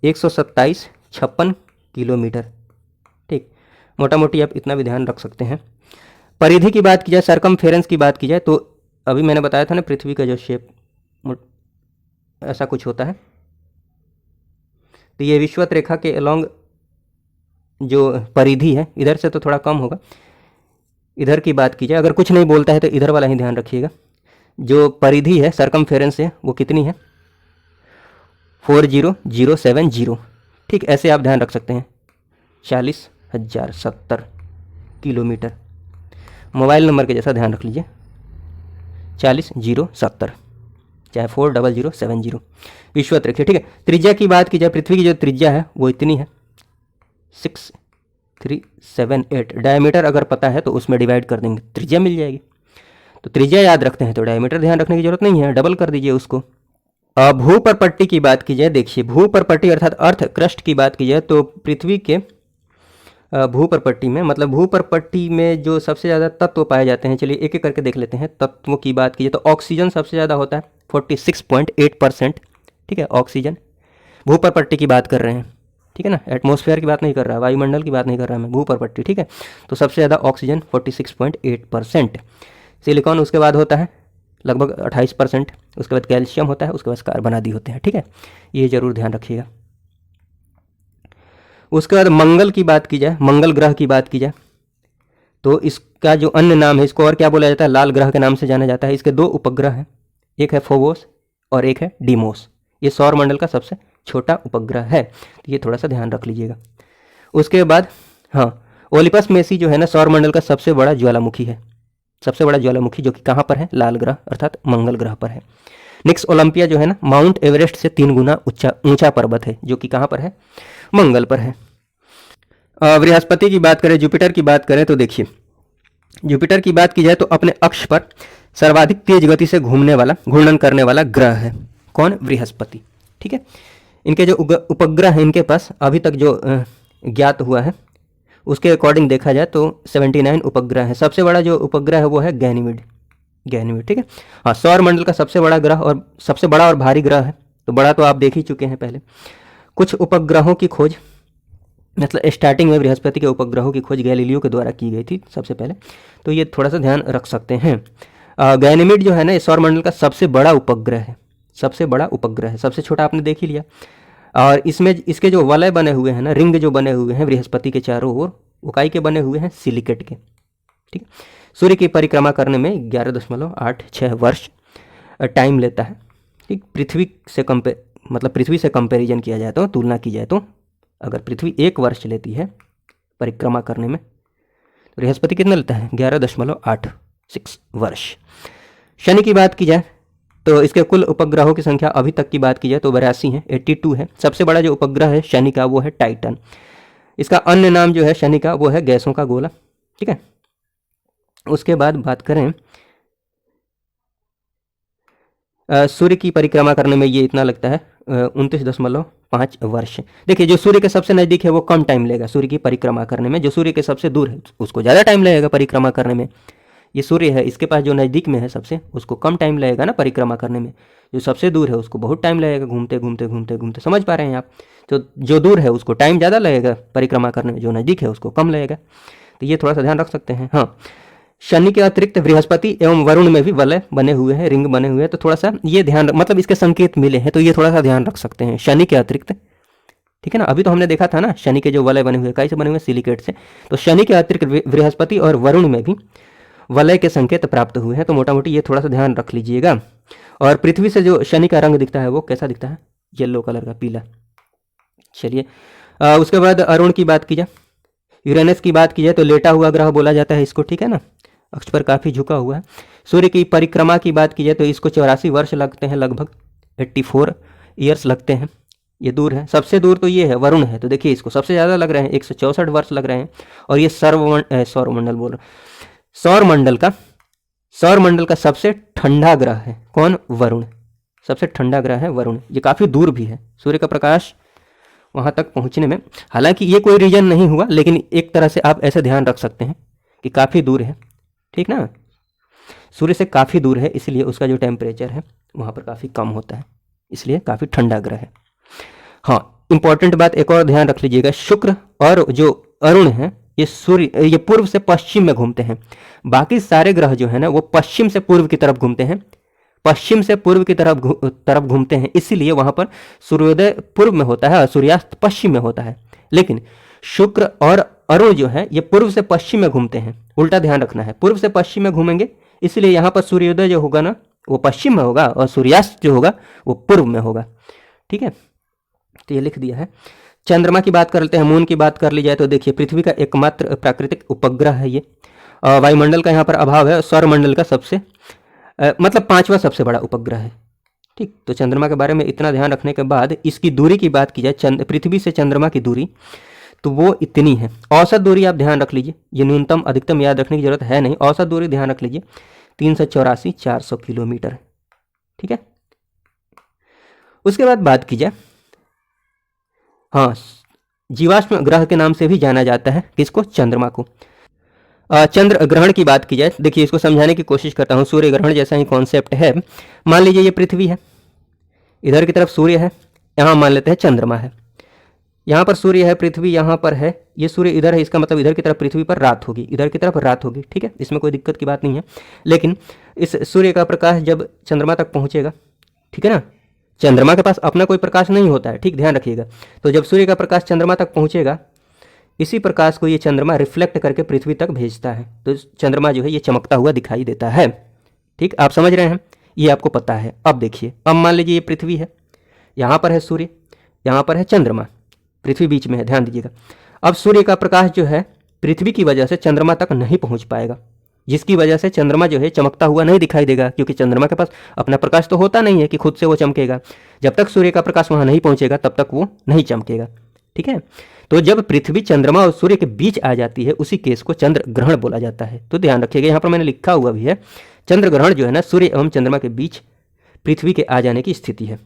127,56 किलोमीटर, ठीक। मोटा मोटी आप इतना भी ध्यान रख सकते हैं। परिधि की बात की जाए, सरकमफेरेंस की बात की जाए तो अभी मैंने बताया था ना, पृथ्वी का जो शेप ऐसा कुछ होता है, तो ये विषुवत रेखा के अलोंग जो परिधि है, इधर से तो थोड़ा कम होगा, इधर की बात की जाए, अगर कुछ नहीं बोलता है तो इधर वाला ही ध्यान रखिएगा। जो परिधि है सरकमफेरेंस है वो कितनी है? 40070, ठीक, ऐसे आप ध्यान रख सकते हैं। 40,070 किलोमीटर, मोबाइल नंबर के जैसा ध्यान रख लीजिए, 40,070, चाहे 40070 विषुवत रेखा, ठीक है। त्रिज्या की बात की जाए, पृथ्वी की जो त्रिज्या है वो इतनी है 6378। डायमीटर अगर पता है तो उसमें डिवाइड कर देंगे, त्रिज्या मिल जाएगी। तो त्रिज्या याद रखते हैं तो डायमीटर ध्यान रखने की जरूरत नहीं है, डबल कर दीजिए उसको। भूपर्पट्टी की बात की जाए, देखिए भूपर्पट्टी अर्थात अर्थ क्रस्ट की बात की जाए तो पृथ्वी के भूपर्पट्टी में, मतलब भूपर्पट्टी में जो सबसे ज़्यादा तत्व पाए जाते हैं, चलिए एक एक करके देख लेते हैं। तत्वों की बात की जाए तो ऑक्सीजन सबसे ज़्यादा होता है 46.8%, ठीक है। ऑक्सीजन भूपर्पट्टी की बात कर रहे हैं, ठीक है ना, एटमॉस्फेयर की बात नहीं कर रहा, वायुमंडल की बात नहीं कर रहा मैं, भूपर्पट्टी, ठीक है। तो सबसे ज़्यादा ऑक्सीजन 46.8%, सिलिकॉन उसके बाद होता है लगभग 28%, उसके बाद कैल्शियम होता है, उसके बाद कार्बन आदि होते हैं, ठीक है। ये जरूर ध्यान रखिएगा। उसके बाद मंगल की बात की जाए, मंगल ग्रह की बात की जाए तो इसका जो अन्य नाम है, इसको और क्या बोला जाता है? लाल ग्रह के नाम से जाना जाता है। इसके दो उपग्रह हैं, एक है फोबोस और एक है डीमोस। ये सौर मंडल का सबसे छोटा उपग्रह है, तो ये थोड़ा सा ध्यान रख लीजिएगा। उसके बाद हाँ, ओलिपस मेसी जो है ना, सौर मंडल का सबसे बड़ा ज्वालामुखी है, सबसे बड़ा ज्वालामुखी, जो कि कहाँ पर है? लाल ग्रह अर्थात मंगल ग्रह पर है। निक्स ओलंपिया जो है ना, माउंट एवरेस्ट से 3 गुना ऊंचा पर्वत है, जो कि कहाँ पर है? मंगल पर है। बृहस्पति की बात करें, जुपिटर की बात करें तो देखिए, जुपिटर की बात की जाए तो अपने अक्ष पर सर्वाधिक तेज गति से घूर्णन करने वाला ग्रह है। कौन? बृहस्पति, ठीक है। इनके जो उपग्रह हैं, इनके पास अभी तक जो ज्ञात हुआ है उसके अकॉर्डिंग देखा जाए तो 79 उपग्रह हैं। सबसे बड़ा जो उपग्रह है वो है गैनीमेड, ठीक है। हाँ, सौर मंडल का सबसे बड़ा ग्रह और सबसे बड़ा और भारी ग्रह है, तो बड़ा तो आप देख ही चुके हैं पहले। कुछ उपग्रहों की खोज, मतलब स्टार्टिंग में बृहस्पति के उपग्रहों की खोज गैलीलियो के द्वारा की गई थी सबसे पहले, तो ये थोड़ा सा ध्यान रख सकते हैं। गैनीमेड जो है ना, ये सौर मंडल का सबसे बड़ा उपग्रह है, सबसे बड़ा उपग्रह है। सबसे छोटा आपने देख ही लिया। और इसमें इसके जो वलय बने हुए हैं ना, रिंग जो बने हुए हैं बृहस्पति के चारों ओर, वो काई के बने हुए हैं? सिलिकेट के, ठीक है। सूर्य की परिक्रमा करने में 11.86 वर्ष टाइम लेता है, ठीक। पृथ्वी से पृथ्वी से कंपेरिजन किया जाए तो, तुलना की जाए तो, अगर पृथ्वी 1 वर्ष लेती है परिक्रमा करने में, तो बृहस्पति कितना लेता है? 11.86 वर्ष। शनि की बात की जाए तो इसके कुल उपग्रहों की संख्या अभी तक की बात की जाए तो 82 है, 82 है। सबसे बड़ा जो उपग्रह है शनि का वो है टाइटन। इसका अन्य नाम जो है शनि का वो है गैसों का गोला, ठीक है। उसके बाद बात करें सूर्य की परिक्रमा करने में ये इतना लगता है 29.5 वर्ष। देखिए, जो सूर्य के सबसे नज़दीक है वो कम टाइम लेगा सूर्य की परिक्रमा करने में, जो सूर्य के सबसे दूर है उसको ज़्यादा टाइम लगेगा परिक्रमा करने में। ये सूर्य है, इसके पास जो नज़दीक में है सबसे, उसको कम टाइम लगेगा ना परिक्रमा करने में, जो सबसे दूर है उसको बहुत टाइम लगेगा घूमते घूमते घूमते घूमते। समझ पा रहे हैं आप? तो जो दूर है उसको टाइम ज़्यादा लगेगा परिक्रमा करने में, जो नज़दीक है उसको कम लगेगा। तो ये थोड़ा सा ध्यान रख सकते हैं। हाँ, शनि के अतिरिक्त बृहस्पति एवं वरुण में भी वलय बने हुए हैं, रिंग बने हुए हैं, तो थोड़ा सा ये ध्यान, मतलब इसके संकेत मिले हैं, तो ये थोड़ा सा ध्यान रख सकते हैं शनि के अतिरिक्त। ठीक है ना, अभी तो हमने देखा था ना शनि के जो वलय बने हुए कैसे बने हुए, सिलिकेट से। तो शनि के अतिरिक्त बृहस्पति और वरुण में भी वलय के संकेत प्राप्त हुए हैं, तो मोटा मोटी ये थोड़ा सा ध्यान रख लीजिएगा। और पृथ्वी से जो शनि का रंग दिखता है वो कैसा दिखता है? येलो कलर का, पीला। चलिए, उसके बाद अरुण की बात की जाए, यूरेनस की बात की जाए तो लेटा हुआ ग्रह बोला जाता है इसको, ठीक है ना, अक्ष पर काफ़ी झुका हुआ है। सूर्य की परिक्रमा की बात की जाए तो इसको 84 वर्ष लगते हैं, लगभग 84 ईयर्स लगते हैं। ये दूर है, सबसे दूर तो ये है, वरुण है, तो देखिए इसको सबसे ज़्यादा लग रहे हैं, 164 वर्ष लग रहे हैं। और ये सौरमंडल बोल रहा, सौरमंडल का सबसे ठंडा ग्रह है कौन? वरुण। सबसे ठंडा ग्रह है वरुण। ये काफ़ी दूर भी है, सूर्य का प्रकाश वहाँ तक पहुँचने में, हालांकि ये कोई रीजन नहीं हुआ, लेकिन एक तरह से आप ऐसे ध्यान रख सकते हैं कि काफ़ी दूर है, ठीक ना, सूर्य से काफ़ी दूर है, इसलिए उसका जो टेम्परेचर है वहाँ पर काफ़ी कम होता है, इसलिए काफ़ी ठंडा ग्रह है। हाँ, इंपॉर्टेंट बात एक और ध्यान रख लीजिएगा, शुक्र और जो अरुण है ये पूर्व से पश्चिम में घूमते हैं। बाकी सारे ग्रह जो है ना वो पश्चिम से पूर्व की तरफ घूमते हैं, पश्चिम से पूर्व की तरफ घूमते हैं, इसीलिए वहां पर सूर्योदय पूर्व में होता है और सूर्यास्त पश्चिम में होता है। लेकिन शुक्र और अरुण जो है ये पूर्व से पश्चिम में घूमते हैं, उल्टा ध्यान रखना है, पूर्व से पश्चिम में घूमेंगे, इसलिए यहाँ पर सूर्योदय जो होगा ना वो पश्चिम में होगा और सूर्यास्त जो होगा वो पूर्व में होगा। ठीक है, तो ये लिख दिया है। चंद्रमा की बात कर लेते हैं, मून की बात कर ली जाए तो देखिए पृथ्वी का एकमात्र प्राकृतिक उपग्रह है ये, वायुमंडल का यहाँ पर अभाव है, सौरमंडल का सबसे मतलब 5वां सबसे बड़ा उपग्रह है। ठीक, तो चंद्रमा के बारे में इतना ध्यान रखने के बाद इसकी दूरी की बात की जाए, पृथ्वी से चंद्रमा की दूरी तो वो इतनी है। औसत दूरी आप ध्यान रख लीजिए, ये न्यूनतम अधिकतम याद रखने की जरूरत है नहीं, औसत दूरी ध्यान रख लीजिए 384 किलोमीटर। ठीक है, उसके बाद बात की जाए, हाँ, जीवाश्म ग्रह के नाम से भी जाना जाता है किसको? चंद्रमा को। चंद्र ग्रहण की बात की जाए, देखिए इसको समझाने की कोशिश करता हूँ, सूर्य ग्रहण जैसा ही कॉन्सेप्ट है। मान लीजिए ये पृथ्वी है, इधर की तरफ सूर्य है, यहाँ मान लेते हैं चंद्रमा है, यहाँ पर सूर्य है, पृथ्वी यहाँ पर है, ये सूर्य इधर है, इसका मतलब इधर की तरफ पृथ्वी पर रात होगी, इधर की तरफ रात होगी। ठीक है, इसमें कोई दिक्कत की बात नहीं है। लेकिन इस सूर्य का प्रकाश जब चंद्रमा तक पहुँचेगा, ठीक है ना, चंद्रमा के पास अपना कोई प्रकाश नहीं होता है, ठीक, ध्यान रखिएगा। तो जब सूर्य का प्रकाश चंद्रमा तक पहुँचेगा, इसी प्रकाश को ये चंद्रमा रिफ्लेक्ट करके पृथ्वी तक भेजता है, तो चंद्रमा जो है ये चमकता हुआ दिखाई देता है। ठीक, आप समझ रहे हैं, ये आपको पता है। अब देखिए, अब मान लीजिए ये पृथ्वी है, यहाँ पर है सूर्य, यहाँ पर है चंद्रमा, पृथ्वी बीच में है, ध्यान दीजिएगा। अब सूर्य का प्रकाश जो है पृथ्वी की वजह से चंद्रमा तक नहीं पहुँच पाएगा, जिसकी वजह से चंद्रमा जो है चमकता हुआ नहीं दिखाई देगा, क्योंकि चंद्रमा के पास अपना प्रकाश तो होता नहीं है कि खुद से वो चमकेगा। जब तक सूर्य का प्रकाश वहाँ नहीं पहुँचेगा तब तक वो नहीं चमकेगा। ठीक है, तो जब पृथ्वी चंद्रमा और सूर्य के बीच आ जाती है उसी केस को चंद्र ग्रहण बोला जाता है। तो ध्यान रखिएगा, यहाँ पर मैंने लिखा हुआ भी है, चंद्र ग्रहण जो है ना सूर्य एवं चंद्रमा के बीच पृथ्वी के आ जाने की स्थिति है।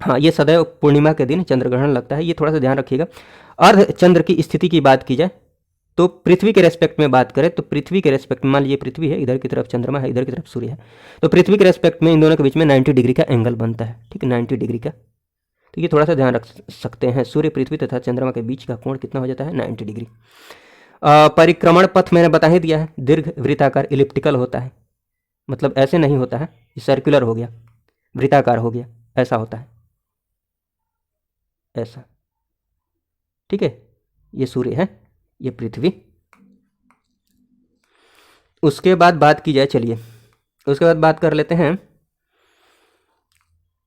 हाँ, ये सदैव पूर्णिमा के दिन चंद्र ग्रहण लगता है, ये थोड़ा सा ध्यान रखिएगा। अर्ध चंद्र की स्थिति की बात की जाए तो पृथ्वी के रेस्पेक्ट में बात करें तो पृथ्वी के रेस्पेक्ट में, मान लीजिए पृथ्वी है, इधर की तरफ चंद्रमा है, इधर की तरफ सूर्य है, तो पृथ्वी के रेस्पेक्ट में इन दोनों के बीच में 90 डिग्री का एंगल बनता है। ठीक है, 90 डिग्री का, तो ये थोड़ा सा ध्यान रख सकते हैं, सूर्य पृथ्वी तथा चंद्रमा के बीच का कोण कितना हो जाता है? 90 डिग्री। परिक्रमण पथ मैंने बता ही दिया है, दीर्घ वृत्ताकार इलिप्टिकल होता है, मतलब ऐसे नहीं होता है, सर्कुलर हो गया, वृत्ताकार हो गया, ऐसा होता है, ऐसा। ठीक है, ये सूर्य है, ये पृथ्वी। उसके बाद बात की जाए, चलिए उसके बाद बात कर लेते हैं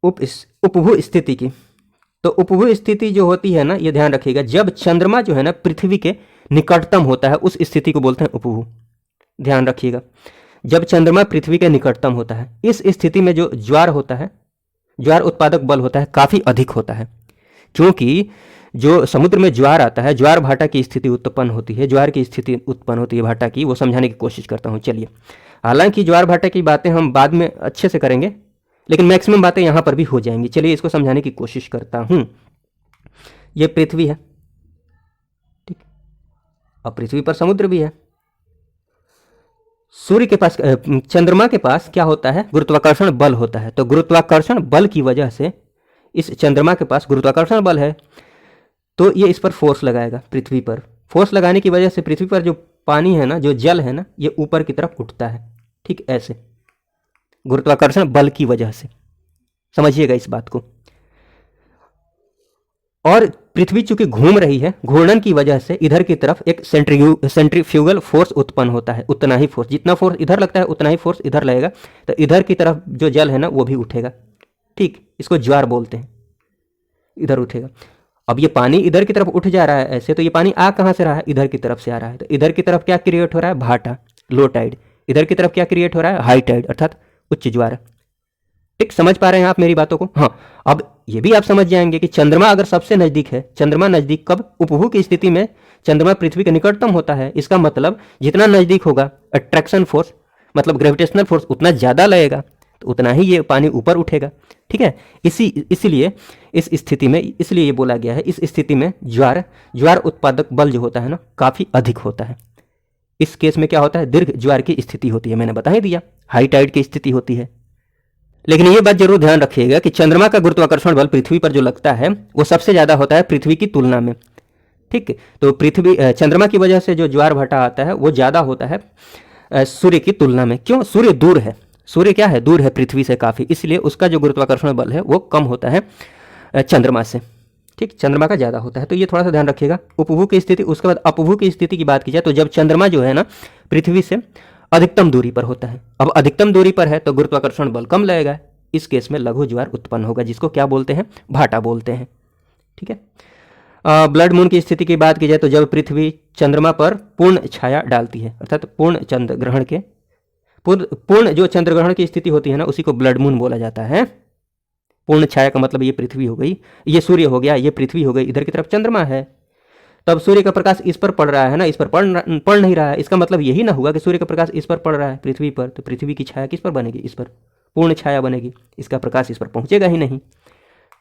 उपभू स्थिति की। तो उपभू स्थिति जो होती है ना, ये ध्यान रखिएगा, जब चंद्रमा जो है ना पृथ्वी के निकटतम होता है उस स्थिति को बोलते हैं उपभू। ध्यान रखिएगा, जब चंद्रमा पृथ्वी के निकटतम होता है, इस स्थिति में जो ज्वार होता है, ज्वार उत्पादक बल होता है, काफ़ी अधिक होता है, क्योंकि जो समुद्र में ज्वार आता है, ज्वार भाटा की स्थिति उत्पन्न होती है, ज्वार की स्थिति उत्पन्न होती है भाटा की, वो समझाने की कोशिश करता हूँ। चलिए, हालांकि ज्वार भाटा की बातें हम बाद में अच्छे से करेंगे, लेकिन मैक्सिमम बातें यहाँ पर भी हो जाएंगी। चलिए इसको समझाने की कोशिश करता हूँ। ये पृथ्वी है, ठीक, और पृथ्वी पर समुद्र भी है। सूर्य के पास चंद्रमा के पास क्या होता है, गुरुत्वाकर्षण बल होता है। तो गुरुत्वाकर्षण बल की वजह से इस चंद्रमा के पास गुरुत्वाकर्षण बल है, तो ये इस पर फोर्स लगाएगा पृथ्वी पर। फोर्स लगाने की वजह से पृथ्वी पर जो पानी है ना, जो जल है ना, ये ऊपर की तरफ उठता है। ठीक ऐसे गुरुत्वाकर्षण बल की वजह से, समझिएगा इस बात को। और पृथ्वी चूंकि घूम रही है, घूर्णन की वजह से इधर की तरफ एक सेंट्रीफ्यूगल फोर्स उत्पन्न होता है। उतना ही फोर्स, जितना फोर्स इधर लगता है उतना ही फोर्स इधर लगेगा, तो इधर की तरफ जो जल है ना वो भी उठेगा। ठीक, इसको ज्वार बोलते हैं, इधर उठेगा। अब ये पानी इधर की तरफ उठ जा रहा है ऐसे, तो ये पानी आ कहाँ से रहा है, इधर की तरफ से आ रहा है। तो इधर की तरफ क्या क्रिएट हो रहा है, भाटा, लो टाइड। इधर की तरफ क्या क्रिएट हो रहा है, हाई टाइड, अर्थात उच्च ज्वार। ठीक, समझ पा रहे हैं आप मेरी बातों को। हाँ, अब ये भी आप समझ जाएंगे कि चंद्रमा अगर सबसे नजदीक है, चंद्रमा नजदीक कब, उपभू की स्थिति में चंद्रमा पृथ्वी के निकटतम होता है। इसका मतलब जितना नजदीक होगा अट्रैक्शन फोर्स, मतलब ग्रेविटेशनल फोर्स उतना ज्यादा लगेगा, तो उतना ही ये पानी ऊपर उठेगा। ठीक है, इसीलिए इस स्थिति में, इसलिए ये बोला गया है, इस स्थिति में ज्वार उत्पादक बल जो होता है ना, काफी अधिक होता है। इस केस में क्या होता है, दीर्घ ज्वार की स्थिति होती है, मैंने बता ही दिया, हाई टाइड की स्थिति होती है। लेकिन ये बात जरूर ध्यान रखिएगा कि चंद्रमा का गुरुत्वाकर्षण बल पृथ्वी पर जो लगता है वो सबसे ज्यादा होता है पृथ्वी की तुलना में। ठीक, तो चंद्रमा की वजह से जो ज्वार भाटा आता है वो ज्यादा होता है सूर्य की तुलना में। क्यों, सूर्य दूर है, सूर्य क्या है, दूर है पृथ्वी से काफी, इसलिए उसका जो गुरुत्वाकर्षण बल है वो कम होता है चंद्रमा से। ठीक, चंद्रमा का ज्यादा होता है, तो ये थोड़ा सा ध्यान रखिएगा। उपभू की स्थिति, उसके बाद अपभू की स्थिति की बात की जाए तो जब चंद्रमा जो है ना पृथ्वी से अधिकतम दूरी पर होता है, अब अधिकतम दूरी पर है तो गुरुत्वाकर्षण बल कम लगेगा। इस केस में लघु ज्वार उत्पन्न होगा, जिसको क्या बोलते हैं, भाटा बोलते हैं। ठीक है, ब्लड मून की स्थिति की बात की जाए तो जब पृथ्वी चंद्रमा पर पूर्ण छाया डालती है, अर्थात पूर्ण चंद्र ग्रहण के पूर्ण जो चंद्र ग्रहण की स्थिति होती है ना, उसी को ब्लड मून बोला जाता है। पूर्ण छाया का मतलब ये पृथ्वी हो गई, ये सूर्य हो गया, ये पृथ्वी हो गई, इधर की तरफ चंद्रमा है। तब सूर्य का प्रकाश इस पर पड़ रहा है ना, इस पर पड़ नहीं रहा है। इसका मतलब यही ना हुआ कि सूर्य का प्रकाश इस पर पड़ रहा है पृथ्वी पर, तो पृथ्वी की छाया किस पर बनेगी, इस पर पूर्ण छाया बनेगी, इसका प्रकाश इस पर पहुंचेगा ही नहीं।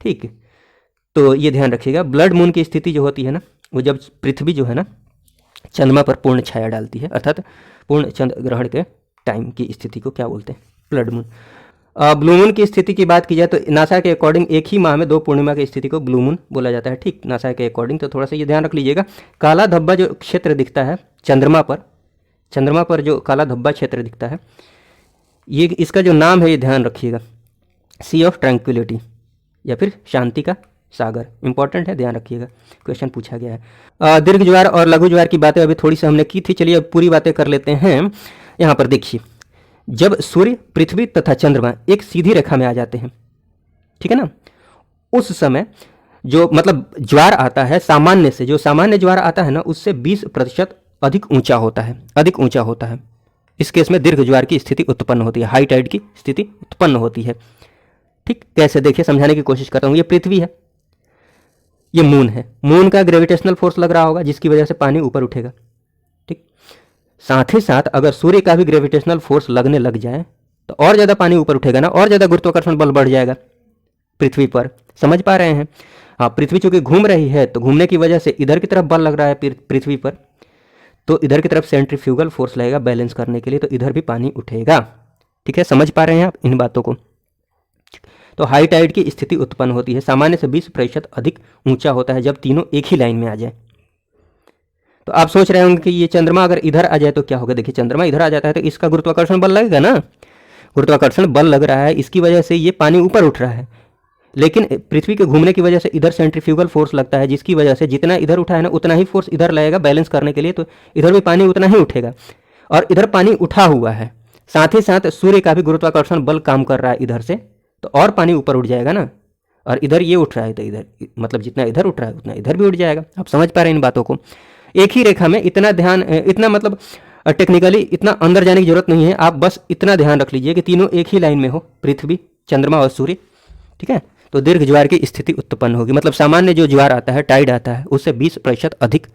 ठीक, तो ये ध्यान रखिएगा। ब्लड मून की स्थिति जो होती है ना, वो जब पृथ्वी जो है ना चंद्रमा पर पूर्ण छाया डालती है, अर्थात पूर्ण चंद्र ग्रहण के टाइम की स्थिति को क्या बोलते हैं, ब्लड मून। ब्लू मून की स्थिति की बात की जाए तो नासा के अकॉर्डिंग एक ही माह में 2 पूर्णिमा की स्थिति को ब्लू मून बोला जाता है। ठीक, नासा के अकॉर्डिंग, तो थोड़ा सा ये ध्यान रख लीजिएगा। काला धब्बा जो क्षेत्र दिखता है चंद्रमा पर जो काला धब्बा क्षेत्र दिखता है, ये इसका जो नाम है ये ध्यान रखिएगा, सी ऑफ ट्रैंक्विलिटी या फिर शांति का सागर। इंपॉर्टेंट है, ध्यान रखिएगा, क्वेश्चन पूछा गया है। दीर्घ ज्वार और लघु ज्वार की बातें अभी थोड़ी सी हमने की थी, चलिए अब पूरी बातें कर लेते हैं। यहाँ पर देखिए, जब सूर्य, पृथ्वी तथा चंद्रमा एक सीधी रेखा में आ जाते हैं, ठीक है ना, उस समय जो मतलब ज्वार आता है सामान्य से, जो सामान्य ज्वार आता है ना, उससे 20% अधिक ऊंचा होता है। इस केस में दीर्घ ज्वार की स्थिति उत्पन्न होती है, हाई टाइड की स्थिति उत्पन्न होती है। ठीक, कैसे, देखिए समझाने की कोशिश करता हूँ। ये पृथ्वी है, ये मून है, मून का ग्रेविटेशनल फोर्स लग रहा होगा जिसकी वजह से पानी ऊपर उठेगा। ठीक, साथ ही साथ अगर सूर्य का भी ग्रेविटेशनल फोर्स लगने लग जाए तो और ज़्यादा पानी ऊपर उठेगा ना, और ज़्यादा गुरुत्वाकर्षण बल बढ़ जाएगा पृथ्वी पर। समझ पा रहे हैं? हाँ, पृथ्वी चूंकि घूम रही है तो घूमने की वजह से इधर की तरफ बल लग रहा है पृथ्वी पर, तो इधर की तरफ सेंट्रीफ्यूगल फोर्स लगेगा बैलेंस करने के लिए, तो इधर भी पानी उठेगा। ठीक है, समझ पा रहे हैं आप इन बातों को? तो हाई टाइड की स्थिति उत्पन्न होती है, सामान्य से 20% अधिक ऊंचा होता है जब तीनों एक ही लाइन में आ जाए। तो आप सोच रहे होंगे कि ये चंद्रमा अगर इधर आ जाए तो क्या होगा। देखिए, चंद्रमा इधर आ जाता है तो इसका गुरुत्वाकर्षण बल लगेगा ना, गुरुत्वाकर्षण बल लग रहा है, इसकी वजह से ये पानी ऊपर उठ रहा है। लेकिन पृथ्वी के घूमने की वजह से इधर सेंट्रीफ्यूगल फोर्स लगता है, जिसकी वजह से जितना इधर उठा है ना उतना ही फोर्स इधर लगेगा बैलेंस करने के लिए, तो इधर भी पानी उतना ही उठेगा। और इधर पानी उठा हुआ है, साथ ही साथ सूर्य का भी गुरुत्वाकर्षण बल काम कर रहा है इधर से, तो और पानी ऊपर उठ जाएगा ना। और इधर ये उठ रहा है तो इधर मतलब जितना इधर उठ रहा है उतना इधर भी उठ जाएगा। आप समझ पा रहे हैं इन बातों को? एक ही रेखा में इतना मतलब टेक्निकली इतना अंदर जाने की जरूरत नहीं है, आप बस इतना ध्यान रख लीजिए कि तीनों एक ही लाइन में हो, पृथ्वी, चंद्रमा और सूर्य। ठीक है, तो दीर्घ ज्वार की स्थिति उत्पन्न होगी, मतलब सामान्य जो ज्वार आता है, टाइड आता है, उससे 20% अधिक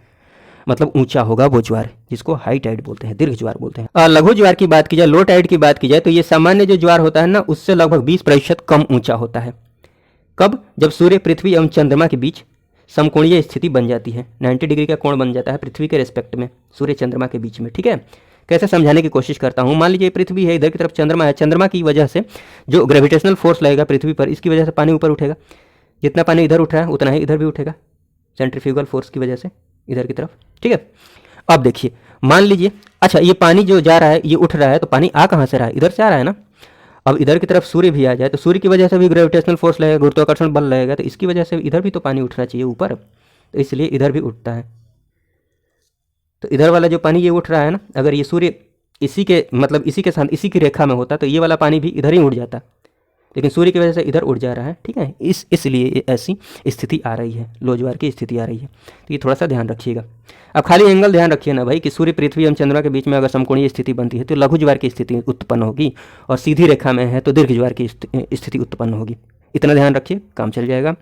मतलब ऊंचा होगा वो ज्वार, जिसको हाई टाइड बोलते हैं, दीर्घ ज्वार बोलते हैं। लघु ज्वार की बात की जाए, लो टाइड की बात की जाए, तो ये सामान्य जो ज्वार होता है ना उससे लगभग 20% कम ऊंचा होता है। कब? जब सूर्य, पृथ्वी एवं चंद्रमा के बीच समकोणीय स्थिति बन जाती है, 90 डिग्री का कोण बन जाता है पृथ्वी के रेस्पेक्ट में सूर्य चंद्रमा के बीच में। ठीक है, कैसे समझाने की कोशिश करता हूँ। मान लीजिए पृथ्वी है, इधर की तरफ चंद्रमा है, चंद्रमा की वजह से जो ग्रेविटेशनल फोर्स लगेगा पृथ्वी पर, इसकी वजह से पानी ऊपर उठेगा। जितना पानी इधर उठ रहा है उतना ही इधर भी उठेगा, सेंट्रीफ्यूगल फोर्स की वजह से इधर की तरफ। ठीक है, अब देखिए, मान लीजिए अच्छा ये पानी जो जा रहा है, ये उठ रहा है, तो पानी आ कहाँ से रहा है? इधर से आ रहा है ना। अब इधर की तरफ सूर्य भी आ जाए तो सूर्य की वजह से भी ग्रेविटेशनल फोर्स लगेगा, गुरुत्वाकर्षण बल लगेगा, तो इसकी वजह से इधर भी तो पानी उठना चाहिए ऊपर, तो इसलिए इधर भी उठता है। तो इधर वाला जो पानी ये उठ रहा है ना, अगर ये सूर्य इसी के मतलब इसी के साथ इसी की रेखा में होता तो ये वाला पानी भी इधर ही उड़ जाता, लेकिन सूर्य की वजह से इधर उड़ जा रहा है। ठीक है, इसलिए ऐसी स्थिति आ रही है, लो ज्वार की स्थिति आ रही है। तो ये थोड़ा सा ध्यान रखिएगा। अब खाली एंगल ध्यान रखिए ना भाई कि सूर्य पृथ्वी एवं चंद्रमा के बीच में अगर समकोणीय स्थिति बनती है तो लघु ज्वार की स्थिति उत्पन्न होगी, और सीधी रेखा में है तो दीर्घ ज्वार की स्थिति उत्पन्न होगी। इतना ध्यान रखिए, काम चल जाएगा।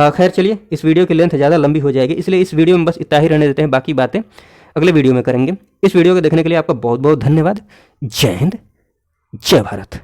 खैर चलिए, इस वीडियो की लेंथ ज़्यादा लंबी हो जाएगी, इसलिए इस वीडियो में बस इतना ही रहने देते हैं, बाकी बातें अगले वीडियो में करेंगे। इस वीडियो को देखने के लिए आपका बहुत बहुत धन्यवाद। जय हिंद, जय भारत।